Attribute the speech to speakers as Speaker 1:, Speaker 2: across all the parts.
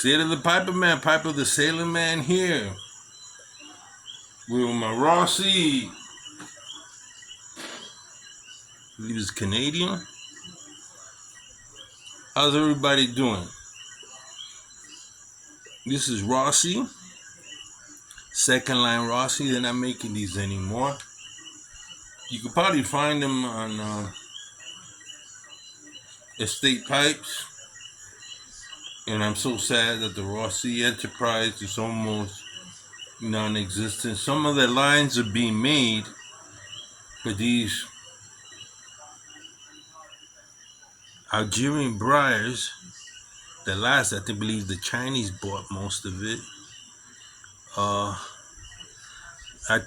Speaker 1: Sailor the Piper Man, Piper the Sailor Man here. With my Rossi. I believe he's Canadian. How's everybody doing? This is Rossi. Second line Rossi. They're not making these anymore. You could probably find them on Estate Pipes. And I'm so sad that the Rossi enterprise is almost non-existent. Some of the lines are being made, but these Algerian briars, the last, I believe the Chinese bought most of it. I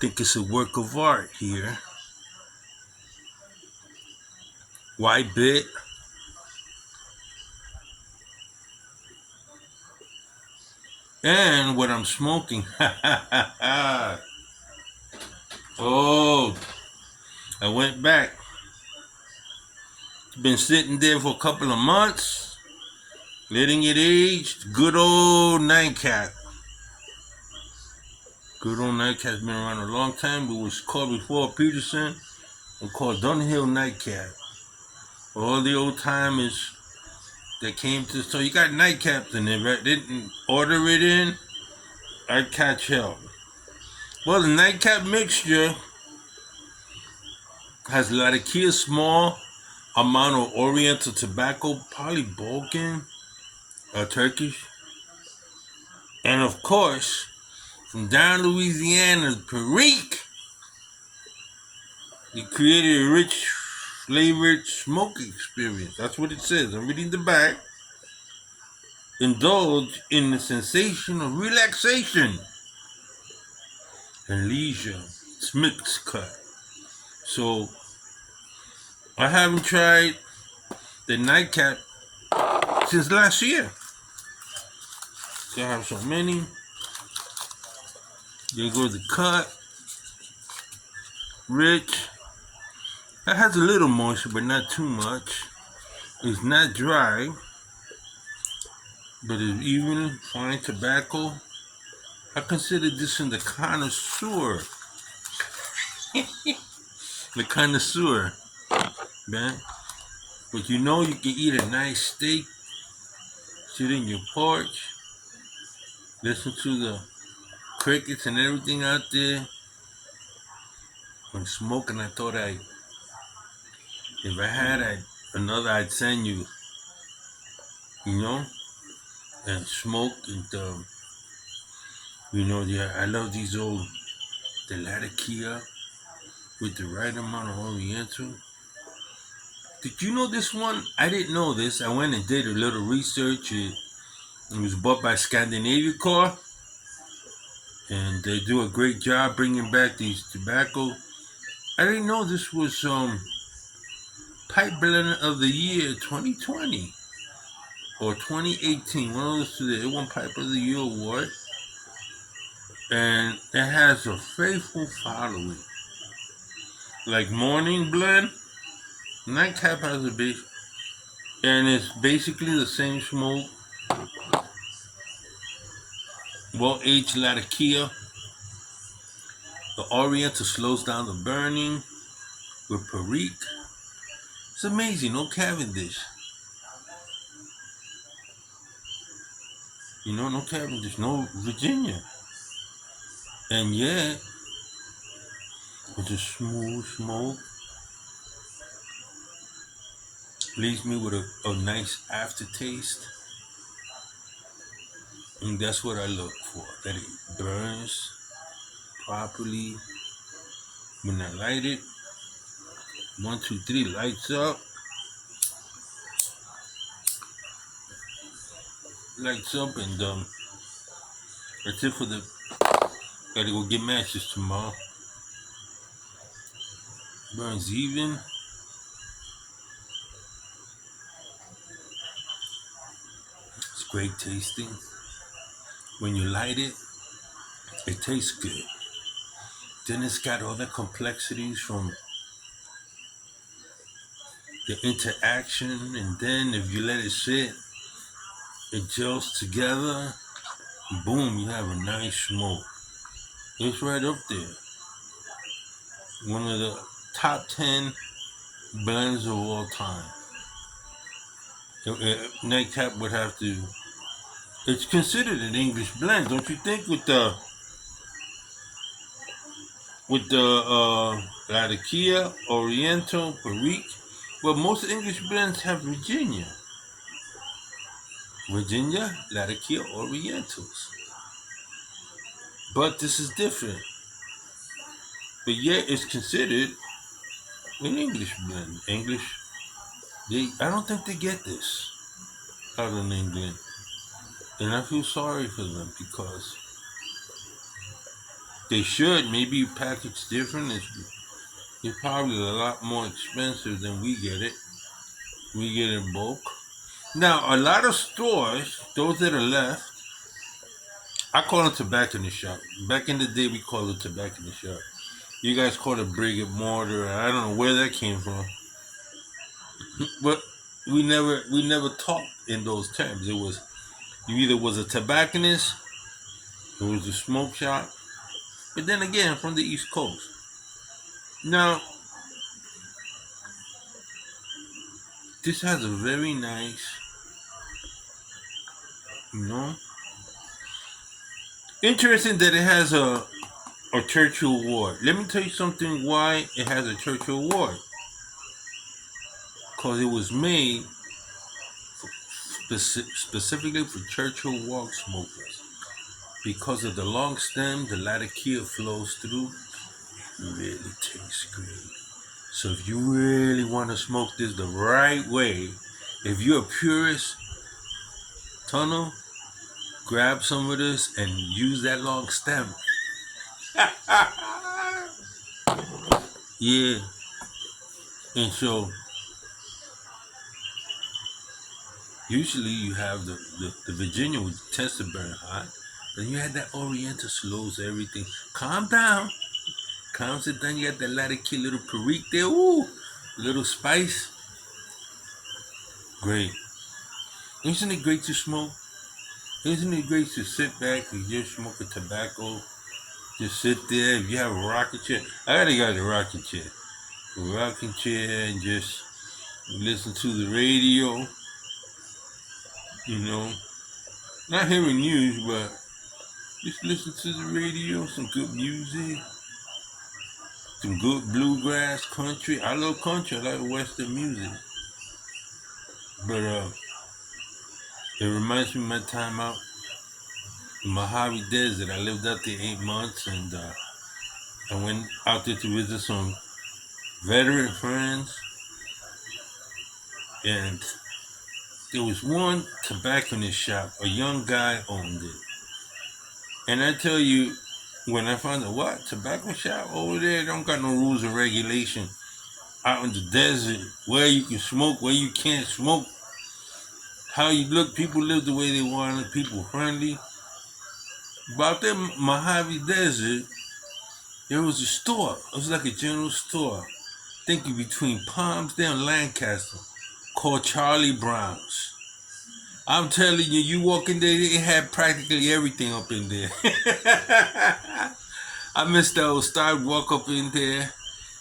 Speaker 1: think it's a work of art here. White bit. And what I'm smoking. Oh, I went back. It's been sitting there for a couple of months, letting it age. Good old Nightcap. Good old Nightcap's been around a long time. It was called before Peterson. It was called Dunhill Nightcap. All the old timers that came to the store. You got nightcaps in there, right? Didn't order it in. I'd catch hell. Well, the nightcap mixture has a lot of key, small amount of Oriental tobacco, probably Balkan, Turkish, and of course, from down Louisiana, Perique, he created a rich flavored smoke experience. That's what it says. I'm reading the back. Indulge in the sensation of relaxation and leisure. It's mixed cut. So I haven't tried the Nightcap since last year. So I have so many. There goes the cut. Rich. It has a little moisture, but not too much. It's not dry, but it's even fine tobacco. I consider this in the connoisseur. The connoisseur, man. But you know you can eat a nice steak, sit in your porch, listen to the crickets and everything out there. When smoking, I thought if I had another, I'd send you, and smoke and, I love these old, the Latakia with the right amount of Oriental. Did you know this one? I didn't know this. I went and did a little research. It was bought by Scandinavia Core, and they do a great job bringing back these tobacco. I didn't know this was Pipe Blender of the Year 2020 or 2018. One of those two. They won Pipe of the Year award, and it has a faithful following. Like Morning Blend, Nightcap has a big, and it's basically the same smoke. Well-aged Latakia. The Oriental slows down the burning with Perique. It's amazing, no Cavendish. No Cavendish, no Virginia. And yet, it's a smooth smoke. Leaves me with a nice aftertaste. And that's what I look for, that it burns properly. When I light it, 1, 2, 3, lights up. Lights up, and that's it for the. Gotta go get matches tomorrow. Burns even. It's great tasting. When you light it, it tastes good. Then it's got all the complexities from the interaction, and then if you let it sit, It gels together. Boom, you have a nice smoke. It's right up there. One of the top 10 blends of all time. Nightcap would have to. It's considered an English blend, don't you think? With the Latakia, Oriental, Perique. Well, most English blends have Virginia, Latakia, Orientals. But this is different. But yet it's considered an English blend. I don't think they get this out in England. And I feel sorry for them because they should. Maybe packaged different. It's probably a lot more expensive than we get it. We get it in bulk. Now, a lot of stores, those that are left, I call it tobacconist shop. Back in the day, we called it tobacconist shop. You guys call it brick and mortar. I don't know where that came from, but we never talked in those terms. It was you either was a tobacconist, it was a smoke shop. But then again, from the East Coast. Now, this has a very nice, you know, interesting that it has a Churchill Award. Let me tell you something why it has a Churchill Award. Because it was made specifically for Churchill Walk smokers. Because of the long stem, the Latakia flows through. It really tastes great. So if you really want to smoke this the right way, if you're a purist, tunnel, grab some of this and use that long stem. Yeah. And so usually you have the Virginia, which tends to burn hot. Then you had that Oriental, slows everything. Calm down. Calms it down. You got that Latakia little Perique there. Ooh. Little spice. Great. Isn't it great to smoke? Isn't it great to sit back and just smoke a tobacco? Just sit there. If you have a rocking chair. I already got a rocking chair. A rocking chair and just listen to the radio. You know. Not hearing news, but just listen to the radio. Some good music. Some good bluegrass country. I love country. I like Western music. But it reminds me of my time out in Mojave Desert. I lived out there 8 months, and I went out there to visit some veteran friends. And there was one tobacconist shop. A young guy owned it. And I tell you, when I found out what tobacco shop over there, don't got no rules and regulation. Out in the desert, where you can smoke, where you can't smoke, how you look, people live the way they want, people friendly. But out there in Mojave Desert, there was a store. It was like a general store. Thinking between Palmsdale and Lancaster, called Charlie Brown's. I'm telling you, you walk in there, it had practically everything up in there. I missed those. Started walk up in there,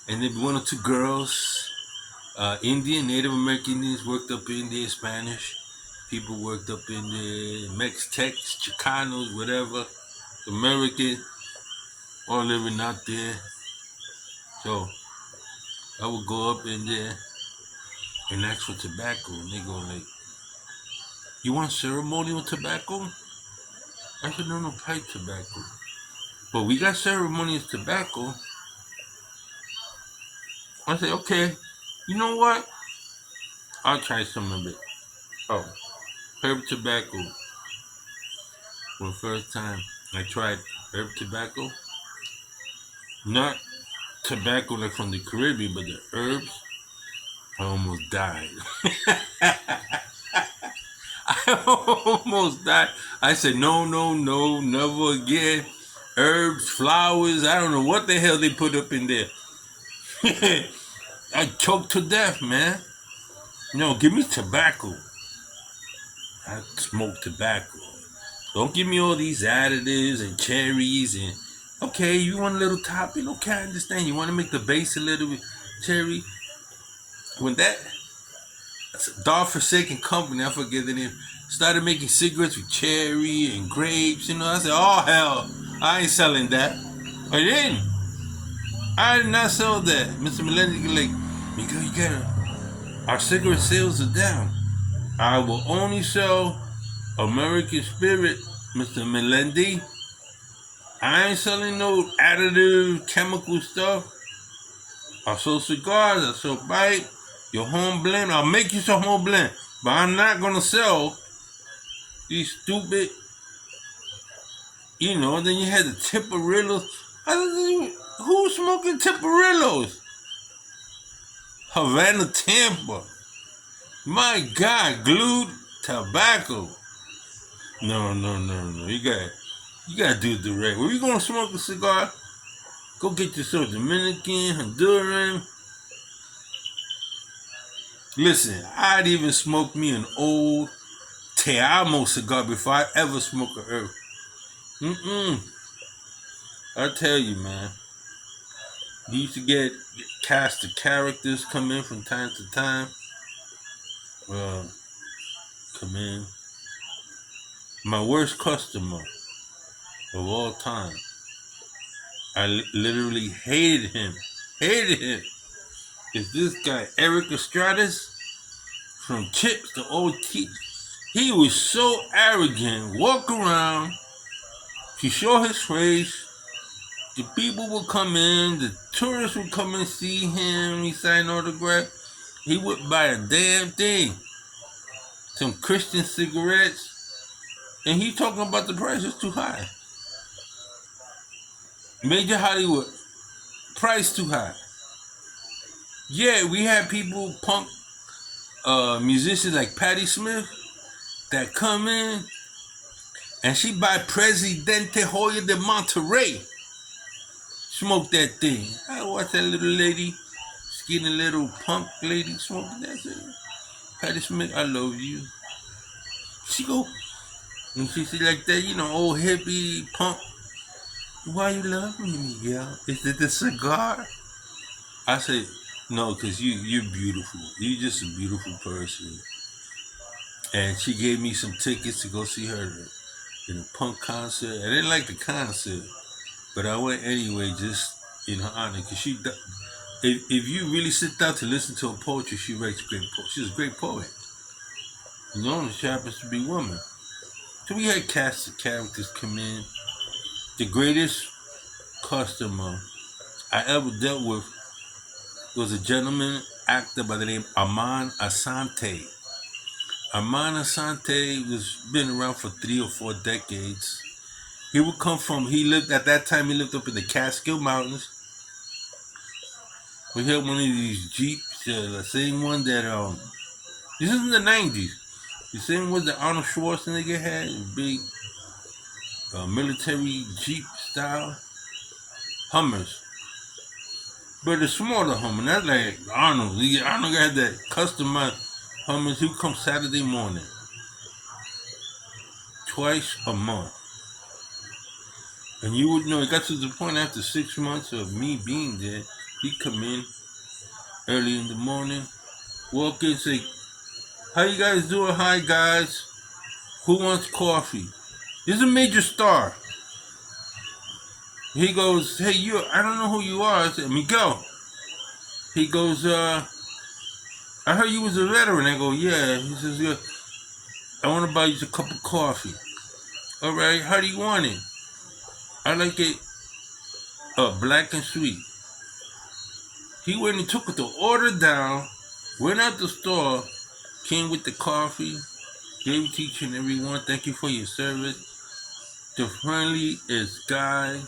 Speaker 1: and then one or two girls, Indian, Native American Indians worked up in there, Spanish people worked up in there, Mex-Tex, Chicanos, whatever, American, all living out there. So I would go up in there and ask for tobacco, and they go like, "You want ceremonial tobacco?" I said, "No, pipe tobacco." But we got ceremonial tobacco. I said, "Okay, you know what? I'll try some of it." Oh, herb tobacco. For the first time, I tried herb tobacco. Not tobacco like from the Caribbean, but the herbs. I almost died. I almost died. I said, no, never again. Herbs, flowers, I don't know what the hell they put up in there. I choked to death, man. No, give me tobacco. I smoke tobacco. Don't give me all these additives and cherries and okay, you want a little topping? Okay, I understand. You want to make the base a little bit cherry. When that God-forsaken company, I forget the name, started making cigarettes with cherry and grapes, I said, oh hell, I ain't selling that. I didn't. I did not sell that. Mr. Melendi, like, Miguel, you gotta, our cigarette sales are down. I will only sell American Spirit, Mr. Melendi. I ain't selling no additive chemical stuff. I sell cigars, I sell bite, your home blend. I'll make you some home blend. But I'm not gonna sell these stupid, then you had the Tiparillos. Who's smoking Tiparillos? Havana Tampa. My God, glued tobacco. No. You gotta do it the right way. If you gonna smoke a cigar, go get yourself Dominican, Honduran. Listen, I'd even smoke me an old Te Amo cigar before I ever smoke a herb. I tell you, man. You used to get cast of characters come in from time to time. Come in. My worst customer of all time. I literally hated him. Hated him. Is this guy Eric Estradas from Chips to OT? He was so arrogant. Walk around. He show his face. The people would come in. The tourists would come and see him. He signed autograph. He wouldn't buy a damn thing. Some Christian cigarettes. And he talking about the price is too high. Major Hollywood, price too high. Yeah, we had people, punk musicians like Patti Smith that come in and she buy Presidente Hoya de Monterrey. Smoke that thing. I watch that little lady, skinny little punk lady smoking that thing. Patti Smith, I love you. She go, and she say like that, old hippie punk. Why you love me, Miguel? Is it the cigar? I say, no, because you're beautiful. You're just a beautiful person. And she gave me some tickets to go see her in a punk concert. I didn't like the concert, but I went anyway just in her honor. Because if you really sit down to listen to her poetry, she writes great poetry. She's a great poet. She happens to be a woman. So we had cast of characters come in. The greatest customer I ever dealt with was a gentleman actor by the name Armand Asante. Armand Asante been around for 3 or 4 decades. He lived up in the Catskill Mountains. We had one of these Jeeps, the same one that, this is in the 90s. The same one that Arnold Schwarzenegger had, big military Jeep style Hummers. But the smaller Hummer, not like Arnold. Arnold had that customized Hummers. He would come Saturday morning, twice a month. And you would know, it got to the point after 6 months of me being there, he'd come in early in the morning, walk in, say, how you guys doing? Hi, guys. Who wants coffee? This is a major star. He goes, hey, I don't know who you are. I said, Miguel. He goes, I heard you was a veteran. I go, yeah. He says, yeah, I want to buy you a cup of coffee. All right, how do you want it? I like it black and sweet. He went and took the order down, went out the store, came with the coffee, gave it to each and every one. Thank you for your service. The friendliest guy.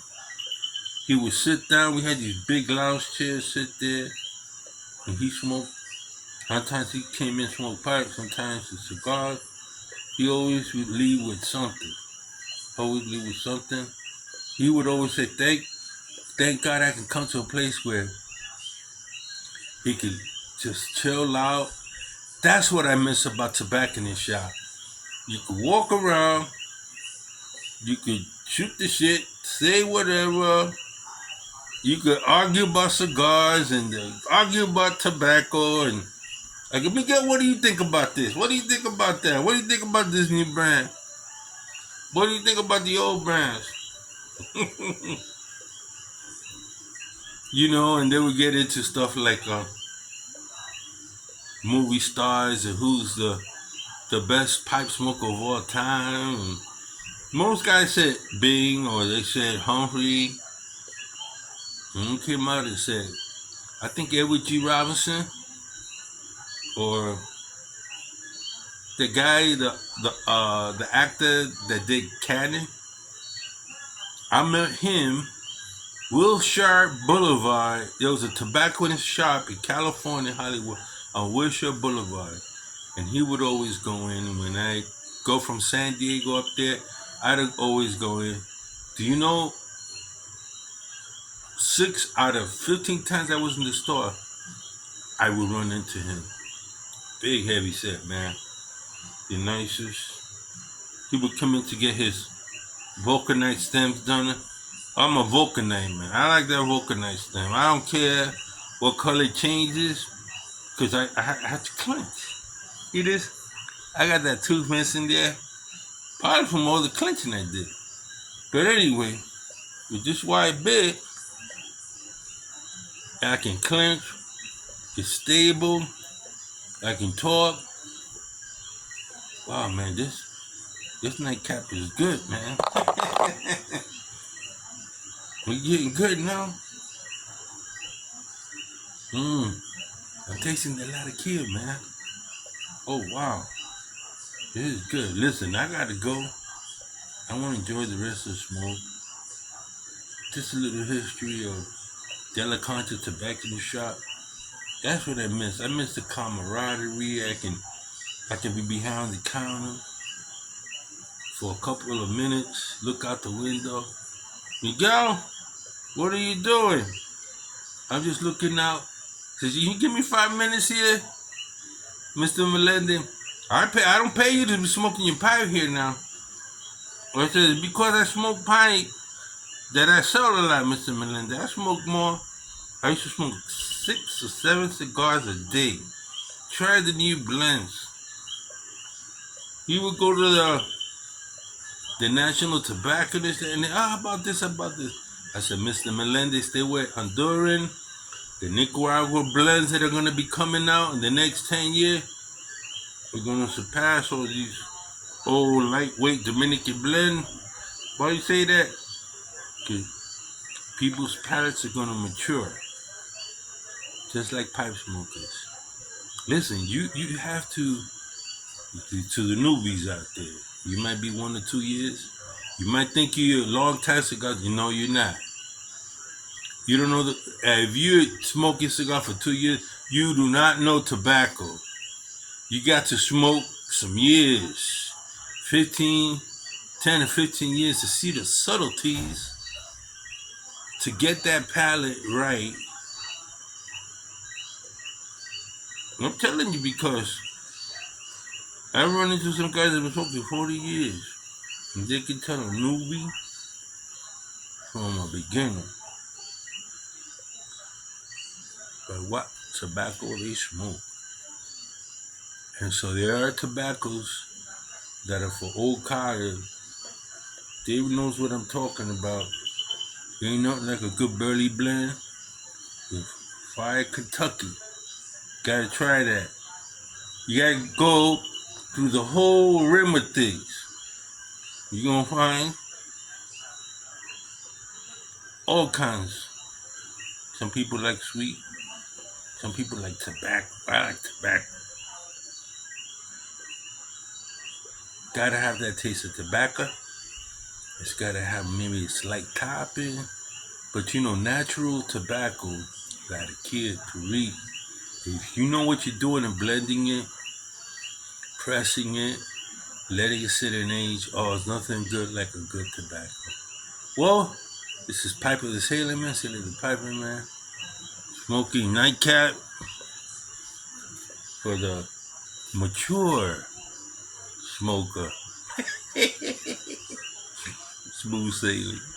Speaker 1: He would sit down. We had these big lounge chairs sit there, and he smoked. Sometimes he came in, smoked pipes, sometimes a cigar. He always would leave with something. He would always say, thank God I can come to a place where he could just chill out. That's what I miss about tobacco in his shop. You could walk around, you could shoot the shit, say whatever. You could argue about cigars and argue about tobacco and like, Miguel, what do you think about this? What do you think about that? What do you think about this new brand? What do you think about the old brands? And they would get into stuff like movie stars and who's the best pipe smoker of all time. And most guys said Bing or they said Humphrey. And one came out and said, I think Edward G. Robinson or the guy, the actor that did Cannon. I met him, Wilshire Boulevard. There was a tobacconist shop in California, Hollywood, on Wilshire Boulevard, and he would always go in. When I go from San Diego up there, I'd always go in. Do you know? 6 out of 15 times I was in the store, I would run into him. Big heavy set, man. The nicest. He would come in to get his vulcanite stems done. I'm a vulcanite, man. I like that vulcanite stem. I don't care what color it changes, because I have to clench. It is. I got that tooth missing there. Probably from all the clenching I did. But anyway, with this wide bit, I can clench. It's stable. I can talk. Wow, man, this nightcap is good, man. We're getting good now. I'm tasting the lighter kid, man. Oh, wow. This is good. Listen, I gotta go. I want to enjoy the rest of the smoke. Just a little history of Della Concha Tobacco Shop. That's what I miss. I miss the camaraderie. I can be behind the counter for a couple of minutes, look out the window. Miguel, what are you doing? I'm just looking out. Says, you give me 5 minutes here, Mr. Melendez. I don't pay you to be smoking your pipe here now. Well, it says, because I smoke pipe that I sell a lot, Mr. Melendez. I smoke more. I used to smoke 6 or 7 cigars a day. Try the new blends. He would go to the National Tobacconist and how about this, about this? I said, Mr. Melendez, stay with Honduran, the Nicaragua blends that are going to be coming out in the next 10 years. We're going to surpass all these old lightweight Dominican blend. Why you say that? Because people's palates are going to mature. Just like pipe smokers. Listen, you have to the newbies out there. You might be 1 or 2 years. You might think you're a long time cigar. You know you're not. You don't know if you're smoking cigar for 2 years, you do not know tobacco. You got to smoke some years, 10 or 15 years to see the subtleties, to get that palate right. I'm telling you because I run into some guys that have been smoking 40 years. And they can tell a newbie from a beginner by what tobacco they smoke. And so there are tobaccos that are for old cars. Dave knows what I'm talking about. There ain't nothing like a good burley blend with Fire Kentucky. Gotta try that. You gotta go through the whole rim of things. You're gonna find all kinds. Some people like sweet. Some people like tobacco. I like tobacco. Gotta have that taste of tobacco. It's gotta have maybe a slight topping. But natural tobacco got a kid to read. If you know what you're doing and blending it, pressing it, letting it sit and age, it's nothing good like a good tobacco. Well, this is Piper the Sailor Man, Sailor the Piper Man, smoking nightcap for the mature smoker. Smooth sailing.